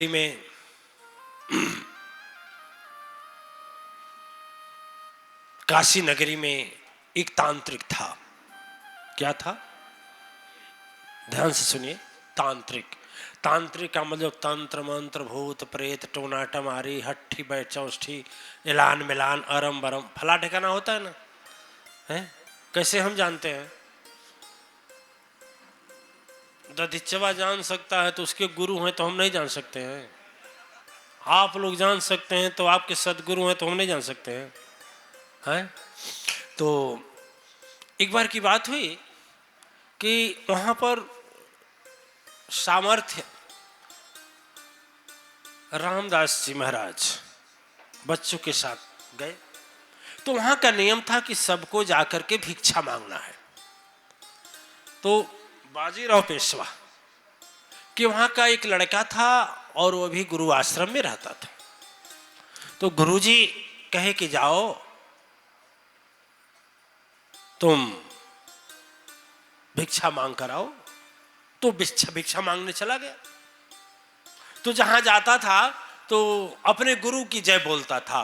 में काशी नगरी में एक तांत्रिक था। क्या था? ध्यान से सुनिए। तांत्रिक, तांत्रिक का मतलब तंत्र मंत्र भूत प्रेत टोना टमारी हट्ठी बैठ चौष्ठी एलान मिलान अरम बरम फला ठिकाना होता है ना, है? कैसे हम जानते हैं? दधिचवा जान सकता है तो उसके गुरु हैं, तो हम नहीं जान सकते हैं? आप लोग जान सकते हैं तो आपके सदगुरु हैं, तो हम नहीं जान सकते हैं? हैं? तो एक बार की बात हुई कि वहां पर सामर्थ्य रामदास जी महाराज बच्चों के साथ गए। तो वहां का नियम था कि सबको जाकर के भिक्षा मांगना है। तो बाजीराव पेशवा कि वहां का एक लड़का था और वो भी गुरु आश्रम में रहता था। तो गुरुजी कहे कि जाओ तुम भिक्षा मांग कर आओ। तो भिक्षा मांगने चला गया। तो जहां जाता था तो अपने गुरु की जय बोलता था,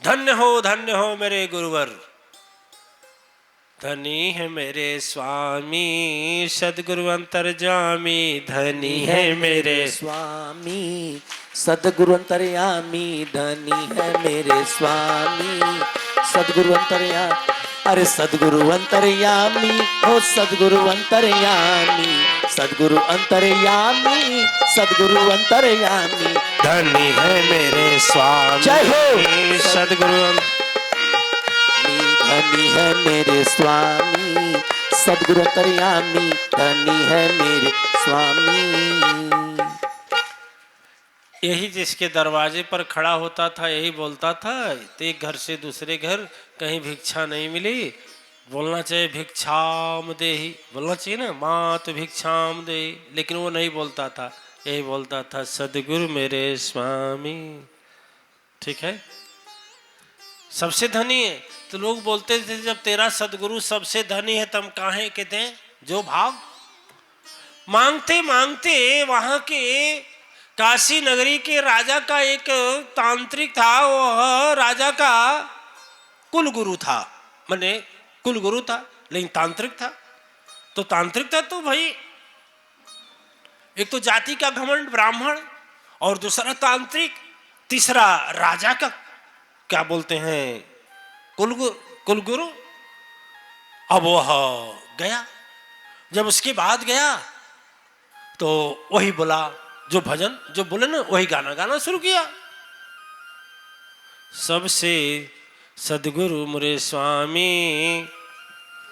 धन्य हो मेरे गुरुवर, धनी है मेरे स्वामी सदगुरु अंतर्जामी, धनी है मेरे स्वामी सदगुरु अंतर्यामी, धनी है मेरे स्वामी सदगुरु अंतर्यामी। अरे सदगुरु अंतर्यामी हो सदगुरु अंतर्यामी, सदगुरु अंतर्यामी सदगुरु अंतर्यामी, धनी है मेरे स्वामी जय हो सदगुरु धनी है मेरे स्वामी सदगुरु अंतर्यामी, धनी है मेरे स्वामी। यही जिसके दरवाजे पर खड़ा होता था यही बोलता था। तो एक घर से दूसरे घर कहीं भिक्षा नहीं मिली, बोलना चाहिए भिक्षाम देहि, बोलना चाहिए ना मात भिक्षाम देहि, लेकिन वो नहीं बोलता था, यही बोलता था सदगुरु मेरे स्वामी। ठीक है, सबसे धनी है। तो लोग बोलते थे जब तेरा सदगुरु सबसे धनी है तब काहे कहते हैं जो भाग। मांगते मांगते वहां के काशी नगरी के राजा का एक तांत्रिक था। वह राजा का कुल गुरु था, माने कुल गुरु था लेकिन तांत्रिक था। तो तांत्रिक था तो भाई एक तो जाति का घमंड ब्राह्मण और दूसरा तांत्रिक, तीसरा राजा का क्या बोलते हैं कुलगुरु। अब वह गया, जब उसके बाद गया तो वही बोला जो भजन जो बोले ना, वही गाना गाना शुरू किया। सबसे सदगुरु मेरे स्वामी,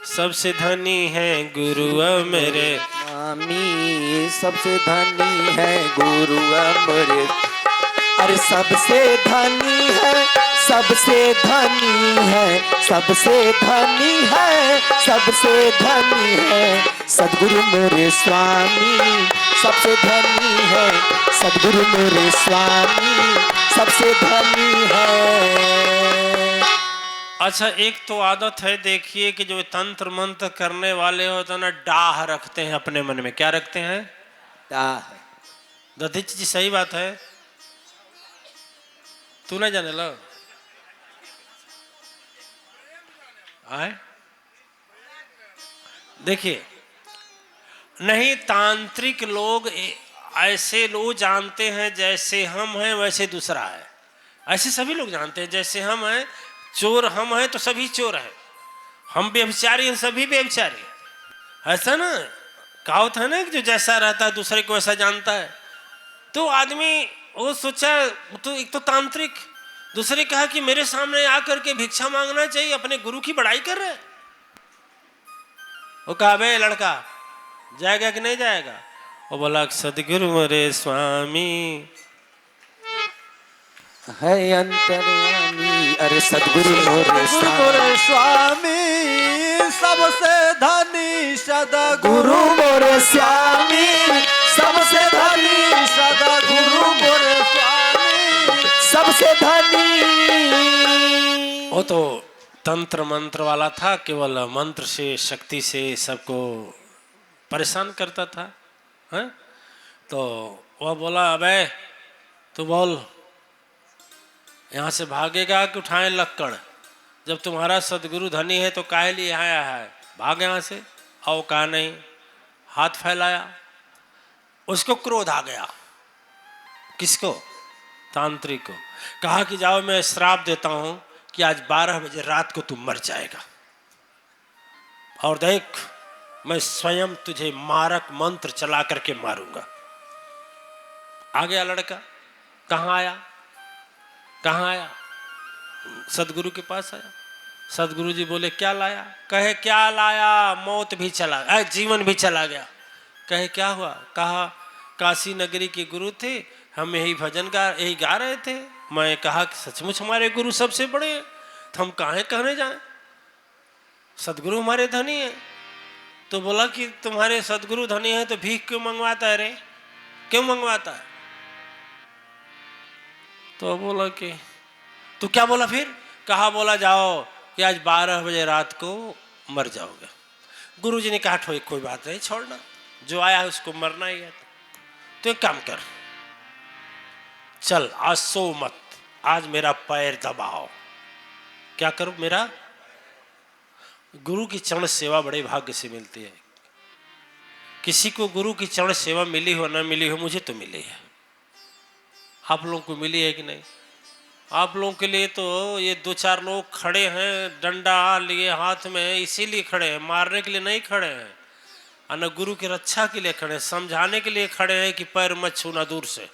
सबसे धनी है गुरु मेरे स्वामी, सबसे धनी है गुरु मेरे। अरे सबसे धनी है, सबसे धनी है, सबसे धनी है, सबसे धनी है सदगुरु मेरे स्वामी, सबसे धनी है सदगुरु मेरे स्वामी, सबसे धनी है। अच्छा, एक तो आदत है देखिए कि जो तंत्र मंत्र करने वाले होते हैं ना, डाह रखते हैं अपने मन में। क्या रखते हैं? डाह। दधीच जी सही बात है, तू नहीं जाने लो आए। देखिए, नहीं तांत्रिक लोग ऐसे लोग जानते हैं जैसे हम हैं वैसे दूसरा है। ऐसे सभी लोग जानते हैं जैसे हम हैं, चोर हम हैं तो सभी चोर हैं, हम व्यभिचारी हैं सभी व्यभिचारी। ऐसा ना कहावत है ना कि जो जैसा रहता है दूसरे को वैसा जानता है। तो आदमी वो सोचा, तो एक तो तांत्रिक, दूसरे कहा कि मेरे सामने आकर के भिक्षा मांगना चाहिए, अपने गुरु की बड़ाई कर रहे। वो कहा बे लड़का जाएगा कि नहीं जाएगा? वो बोला सदगुरु मेरे स्वामी है अंतर्यामी। अरे सदगुरु मेरे स्वामी, सबसे धनी सदगुरु मोरे स्वामी, सबसे धनी सदगुरु मोरे स्वामी, सबसे धनी। वो तो तंत्र मंत्र वाला था, केवल मंत्र से शक्ति से सबको परेशान करता था, है? तो वह बोला, अबे तू बोल, यहाँ से भागेगा कि उठाए लक्कड़? जब तुम्हारा सदगुरु धनी है तो काहे लिए आया है, भाग यहाँ से। आओ, कहा नहीं, हाथ फैलाया। उसको क्रोध आ गया। किसको? तांत्रिक को। कहा कि जाओ, मैं श्राप देता हूं कि आज 12 बजे रात को तू मर जाएगा, और देख मैं स्वयं तुझे मारक मंत्र चला करके मारूंगा। आ गया लड़का। कहाँ आया? कहाँ आया? सदगुरु के पास आया। सदगुरु जी बोले, क्या लाया? कहे, क्या लाया? मौत भी चला, जीवन भी चला गया। कहे, क्या हुआ? कहा, काशी नगरी के गुरु थे, हम यही यही गा रहे थे। मैं कहा कि सचमुच हमारे गुरु सबसे बड़े हैं, तो हम काहे कहने जाएं, सदगुरु हमारे धनी है। तो बोला कि तुम्हारे सदगुरु धनी है तो भीख क्यों मंगवाता है रे? क्यों मंगवाता है? तो बोला कि तू क्या बोला फिर? कहा, बोला जाओ कि आज 12 बजे रात को मर जाओगे। गुरुजी ने कहा, कोई बात नहीं, छोड़ना, जो आया है उसको मरना ही है। तो एक काम कर, चल आज सो मत, आज मेरा पैर दबाओ। क्या करूं? मेरा गुरु की चरण सेवा बड़े भाग्य से मिलती है। किसी को गुरु की चरण सेवा मिली हो ना मिली हो, मुझे तो मिली है। आप लोगों को मिली है कि नहीं? आप लोगों के लिए तो ये 2-4 लोग खड़े हैं डंडा लिए हाथ में, इसीलिए खड़े हैं, मारने के लिए नहीं खड़े हैं, और न गुरु की रक्षा के लिए खड़े हैं, समझाने के लिए खड़े हैं कि पैर मत छूना दूर से।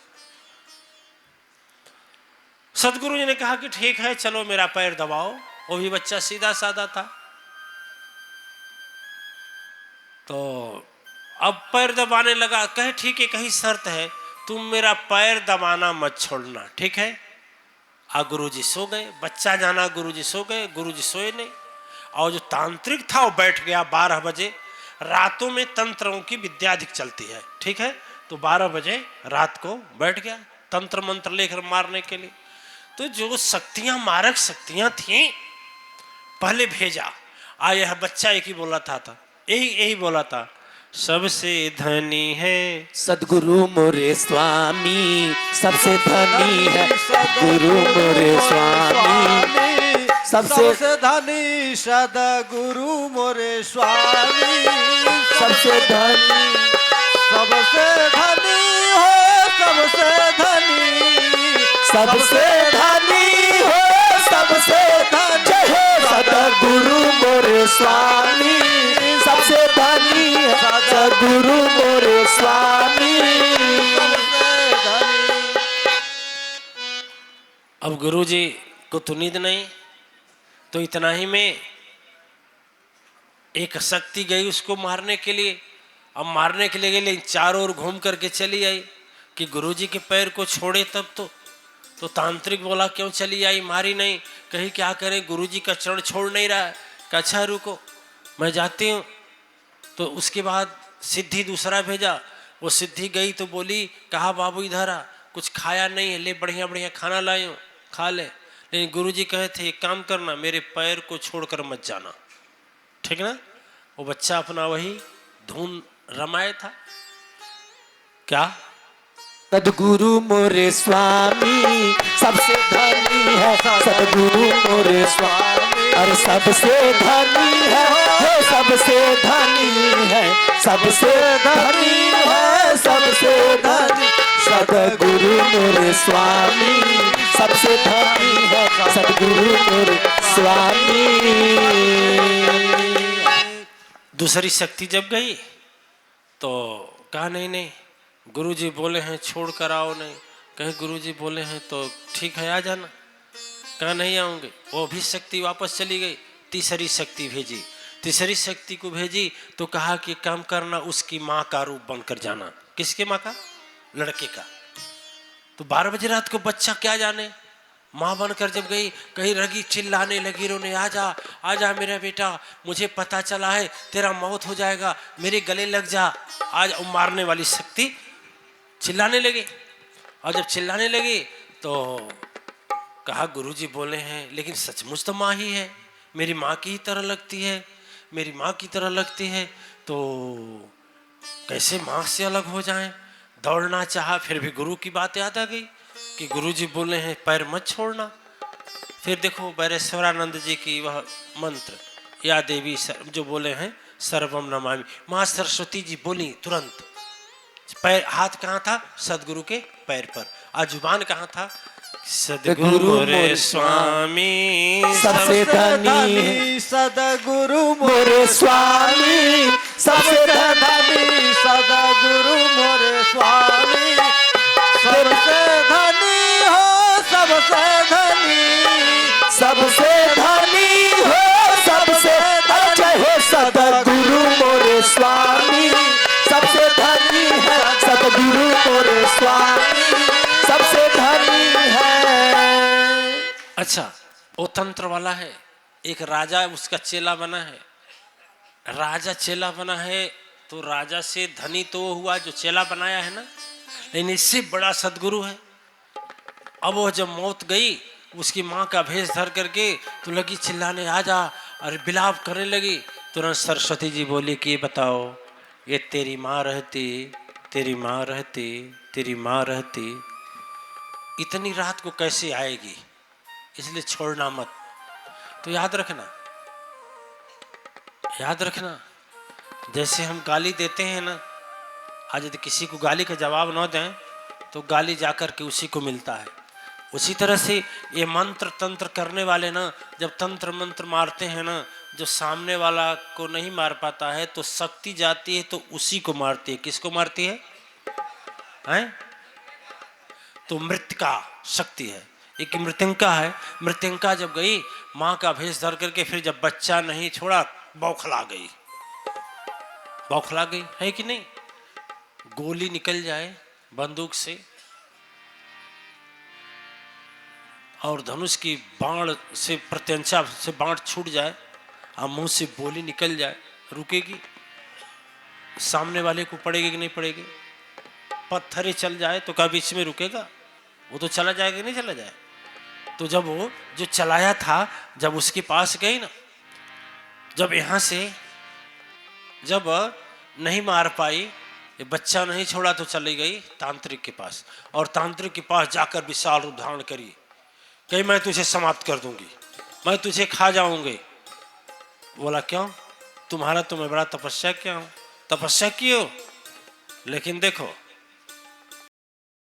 सदगुरु जी ने कहा कि ठीक है, चलो मेरा पैर दबाओ। वो भी बच्चा सीधा साधा था। तो अब पैर दबाने लगा। कहे, ठीक है, कहीं शर्त है, तुम मेरा पैर दबाना मत छोड़ना, ठीक है? गुरुजी सो गए। बच्चा जाना, गुरुजी सो गए। गुरुजी सोए नहीं, और जो तांत्रिक था वो बैठ गया 12 बजे। रातों में तंत्रों की विद्या अधिक चलती है, ठीक है? तो 12 बजे रात को बैठ गया तंत्र मंत्र लेकर मारने के लिए। तो जो शक्तियां, मारक शक्तियां थीं, पहले भेजा। यह बच्चा एक ही बोला था यही बोला था, सबसे धनी है सदगुरु मोरे स्वामी, सबसे धनी है सदगुरु मोरे स्वामी, सबसे धनी सदगुरु मोरे स्वामी, सबसे धनी, सबसे धनी हो, सबसे धनी, सबसे धनी हो, सबसे धनी हो सदगुरु मोरे स्वामी, सबसे धनी है सदगुरु मोरे स्वामी। अब गुरुजी को तो नींद नहीं, तो इतना ही में एक शक्ति गई उसको मारने के लिए। अब मारने के लिए गई, लेकिन चारों ओर घूम करके चली आई कि गुरुजी के पैर को छोड़े तब तो तांत्रिक बोला, क्यों चली आई, मारी नहीं? कहीं क्या करें, गुरुजी का चरण छोड़ नहीं रहा है। कहा, अच्छा रुको, मैं जाती हूँ। तो उसके बाद सिद्धि दूसरा भेजा। वो सिद्धि गई तो बोली, कहा, बाबू इधर आ, कुछ खाया नहीं है, ले बढ़िया बढ़िया खाना लाए हूँ, खा ले। लेकिन गुरुजी कहे थे, एक काम करना, मेरे पैर को छोड़कर मत जाना, ठीक ना? वो बच्चा अपना वही धुन रमाए था। क्या? सदगुरु मोरे स्वामी, सबसे धनी है सदगुरु मोरे स्वामी, और सबसे धनी है, सबसे धनी है, सबसे धनी है, सबसे धनी सदगुरु मोरे स्वामी, सबसे धनी है सदगुरु मोरे स्वामी। दूसरी शक्ति जब गई तो कहा, नहीं, गुरुजी बोले हैं छोड़ कर आओ। नहीं, कहे, गुरुजी बोले हैं तो ठीक है, आ जाना। कहा, नहीं आऊँगे। वो भी शक्ति वापस चली गई। तीसरी शक्ति भेजी। तीसरी शक्ति को भेजी तो कहा कि काम करना, उसकी माँ का रूप बनकर जाना। किसके माँ का? लड़के का। तो 12 बजे रात को बच्चा क्या जाने, माँ बनकर जब गई, कहीं रगी चिल्लाने लगी, रोने, आजा मेरा बेटा, मुझे पता चला है तेरा मौत हो जाएगा, मेरे गले लग जा आज। मारने वाली शक्ति चिल्लाने लगी। और जब चिल्लाने लगी तो कहा, गुरुजी बोले हैं, लेकिन सचमुच तो माँ ही है, मेरी माँ की ही तरह लगती है, मेरी माँ की तरह लगती है, तो कैसे माँ से अलग हो जाएं? दौड़ना चाहा, फिर भी गुरु की बात याद आ गई कि गुरु जी बोले हैं पैर मत छोड़ना। फिर देखो बैरेश्वरानंद जी की वह मंत्र, या देवी जो बोले हैं सर्वम नमामि, माँ सरस्वती जी बोली तुरंत। पैर, हाथ कहाँ था? सदगुरु के पैर पर। और जुबान कहाँ था? सदगुरु मोरे स्वामी सबसे धनी धनी सदगुरु मोरे स्वामी, सबसे धनी सदगुरु मोरे स्वामी, सबसे धनी हो सबसे धनी, सबसे धनी हो सबसे जय हो सदगुरु मोरे स्वामी, सबसे धनी है सदगुरु मोरे स्वामी, सबसे धनी है। अच्छा, वो तंत्र वाला है, एक राजा उसका चेला बना है। राजा चेला बना है तो राजा से धनी तो वो हुआ जो चेला बनाया है ना, लेकिन इससे बड़ा सदगुरु है। अब वो जब मौत गई, उसकी माँ का भेष धर करके तो लगी चिल्लाने, आ जा, और बिलाप करने लगी। तुरंत सरस्वती जी बोली कि ये बताओ, ये तेरी माँ रहती, तेरी माँ रहती, तेरी माँ रहती, इतनी रात को कैसे आएगी, इसलिए छोड़ना मत। तो याद रखना, याद रखना, जैसे हम गाली देते हैं ना, आज यदि किसी को गाली का जवाब न दें तो गाली जाकर के उसी को मिलता है। उसी तरह से ये मंत्र तंत्र करने वाले ना, जब तंत्र मंत्र मारते हैं ना, जो सामने वाला को नहीं मार पाता है तो शक्ति जाती है तो उसी को मारती है। किसको मारती है? हैं? तो मृतिका शक्ति है, एक मृत्यंका है। मृत्यंका जब गई माँ का भेष धर करके, फिर जब बच्चा नहीं छोड़ा, बौखला गई, बौखला गई, है कि नहीं? गोली निकल जाए बंदूक से और धनुष की बाण से, प्रत्यंचा से बाण छूट जाए और मुंह से बोली निकल जाए, रुकेगी? सामने वाले को पड़ेगी कि नहीं पड़ेगी? पत्थर ही चल जाए तो क्या बीच में रुकेगा? वो तो चला जाएगा, नहीं चला जाए। तो जब वो जो चलाया था, जब उसके पास गई ना, जब यहाँ से जब नहीं मार पाई, ये बच्चा नहीं छोड़ा, तो चली गई तांत्रिक के पास, और तांत्रिक के पास जाकर विशाल रूप धारण करी, कहीं मैं तुझे समाप्त कर दूंगी, मैं तुझे खा जाऊंगी। बोला क्यों? तुम्हारा तो मैं बड़ा तपस्या किया हूँ। तपस्या की हो, लेकिन देखो